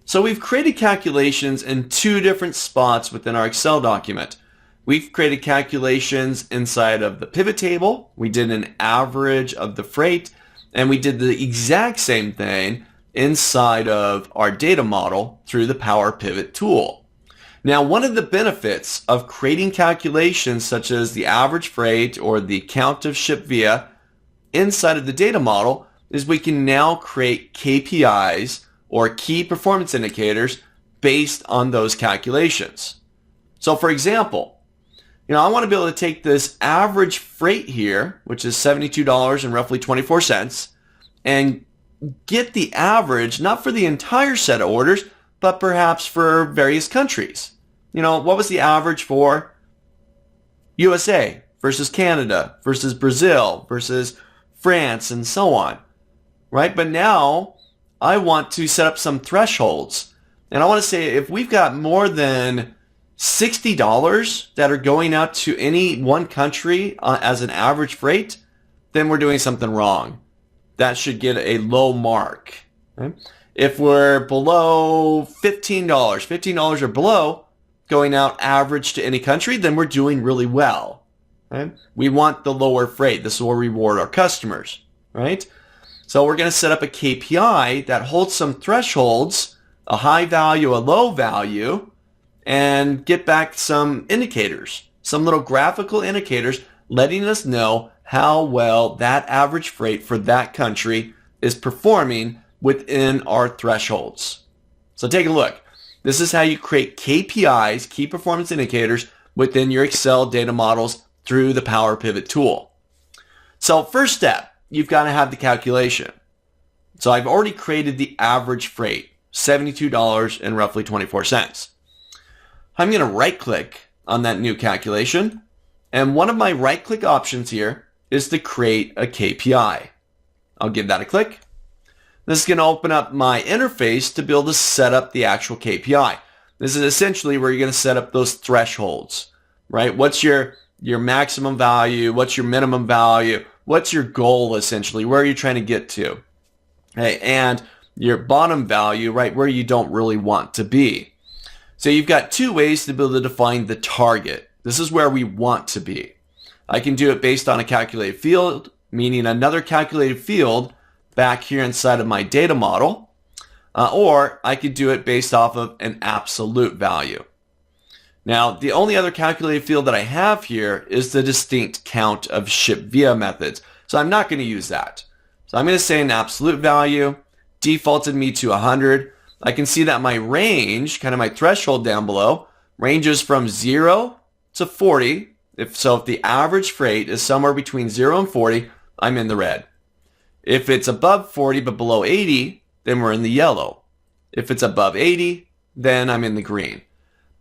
So we've created calculations in two different spots within our Excel document. We've created calculations inside of the pivot table. We did an average of the freight, and we did the exact same thing inside of our data model through the Power Pivot tool. Now, one of the benefits of creating calculations such as the average freight or the count of ship via inside of the data model is we can now create KPIs or key performance indicators based on those calculations. So for example, I want to be able to take this average freight here, which is $72 and roughly 24 cents, and get the average, not for the entire set of orders, but perhaps for various countries. What was the average for USA versus Canada versus Brazil versus France and so on, right? But now I want to set up some thresholds. And I want to say if we've got more than $60 that are going out to any one country as an average freight, then we're doing something wrong. That should get a low mark. Right? If we're below $15 or below going out average to any country, then we're doing really well. Right? We want the lower freight. This will reward our customers. Right? So we're going to set up a KPI that holds some thresholds, a high value, a low value, and get back some indicators, some little graphical indicators letting us know how well that average freight for that country is performing within our thresholds. So take a look. This is how you create KPIs, key performance indicators, within your Excel data models through the Power Pivot tool. So first step, you've got to have the calculation. So I've already created the average freight, $72 and roughly 24 cents. I'm going to right click on that new calculation, and one of my right click options here is to create a KPI. I'll give that a click. This is going to open up my interface to be able to set up the actual KPI. This is essentially where you're going to set up those thresholds, right? What's your maximum value? What's your minimum value? What's your goal essentially? Where are you trying to get to? Okay, and your bottom value, right, where you don't really want to be. So you've got two ways to be able to define the target. This is where we want to be. I can do it based on a calculated field, meaning another calculated field back here inside of my data model, or I could do it based off of an absolute value. Now, the only other calculated field that I have here is the distinct count of ship via methods. So I'm not going to use that. So I'm going to say an absolute value, defaulted me to 100. I can see that my range, kind of my threshold down below, ranges from 0 to 40. If the average freight is somewhere between 0 and 40, I'm in the red. If it's above 40 but below 80, then we're in the yellow. If it's above 80, then I'm in the green.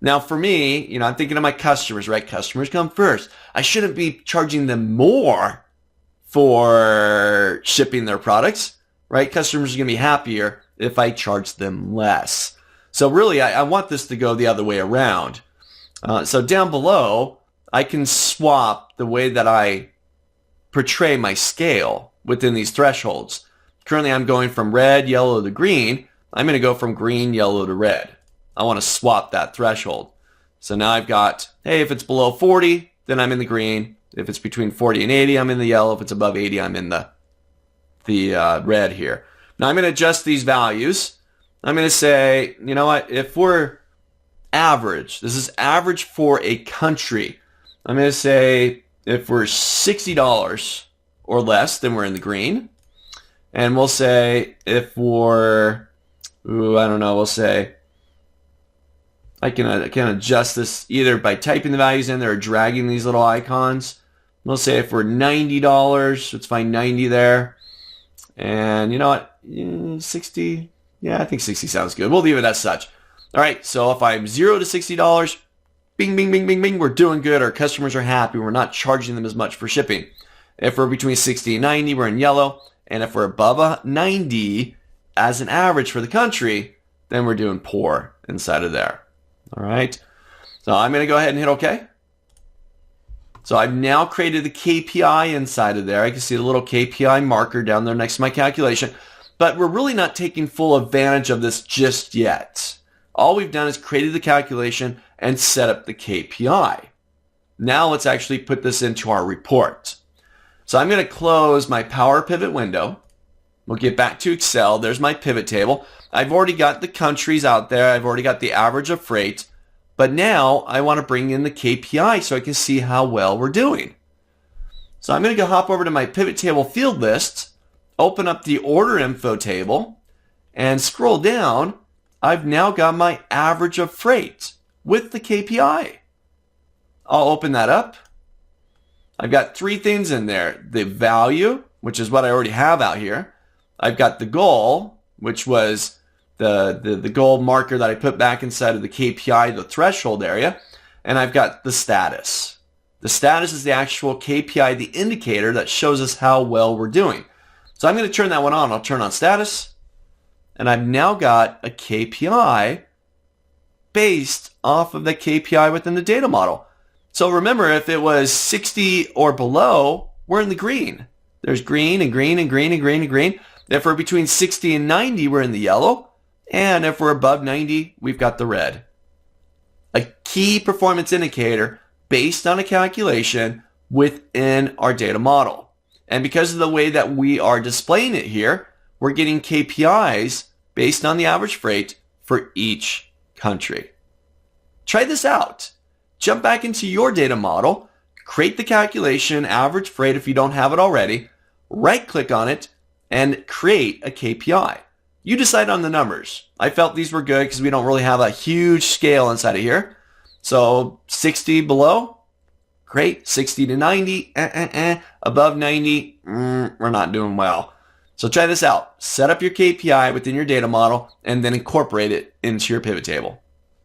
Now for me, I'm thinking of my customers, right? Customers come first. I shouldn't be charging them more for shipping their products, right? Customers are going to be happier if I charge them less. So really, I want this to go the other way around. So down below, I can swap the way that I portray my scale within these thresholds. Currently, I'm going from red, yellow to green. I'm going to go from green, yellow to red. I want to swap that threshold. So now I've got, hey, if it's below 40, then I'm in the green. If it's between 40 and 80, I'm in the yellow. If it's above 80, I'm in the red here. Now I'm going to adjust these values. I'm going to say, you know what, if we're average, this is average for a country. I'm going to say if we're $60 or less, then we're in the green. And we'll say if we're, we'll say, I can adjust this either by typing the values in there or dragging these little icons. We'll say if we're $90, let's find 90 there. And you know what, 60, yeah, I think 60 sounds good. We'll leave it as such. All right, so if I'm $0 to $60, bing, bing, bing, bing, bing, we're doing good. Our customers are happy. We're not charging them as much for shipping. If we're between 60 and 90, we're in yellow. And if we're above 90 as an average for the country, then we're doing poor inside of there. All right, so I'm going to go ahead and hit OK. So I've now created the KPI inside of there. I can see the little KPI marker down there next to my calculation. but we're really not taking full advantage of this just yet. All we've done is created the calculation and set up the KPI. Now let's actually put this into our report. So I'm going to close my Power Pivot window. We'll get back to Excel. There's my pivot table. I've already got the countries out there. I've already got the average of freight. But now I want to bring in the KPI so I can see how well we're doing. So I'm going to go hop over to my pivot table field list, open up the order info table, and scroll down. I've now got my average of freight with the KPI. I'll open that up. I've got three things in there. The value, which is what I already have out here. I've got the goal, which was the goal marker that I put back inside of the KPI, the threshold area. And I've got the status. The status is the actual KPI, the indicator that shows us how well we're doing. So I'm going to turn that one on. I'll turn on status. And I've now got a KPI based off of the KPI within the data model. So remember, if it was 60 or below, we're in the green. There's green and green and green and green and green. If we're between 60 and 90, we're in the yellow. And if we're above 90, we've got the red. A key performance indicator based on a calculation within our data model. And because of the way that we are displaying it here, we're getting KPIs based on the average freight for each country. Try this out. Jump back into your data model, create the calculation, average freight if you don't have it already, right-click on it, and create a KPI. You decide on the numbers. I felt these were good because we don't really have a huge scale inside of here. So 60 below, great. 60 to 90, above 90, we're not doing well. So try this out. Set up your KPI within your data model and then incorporate it into your pivot table.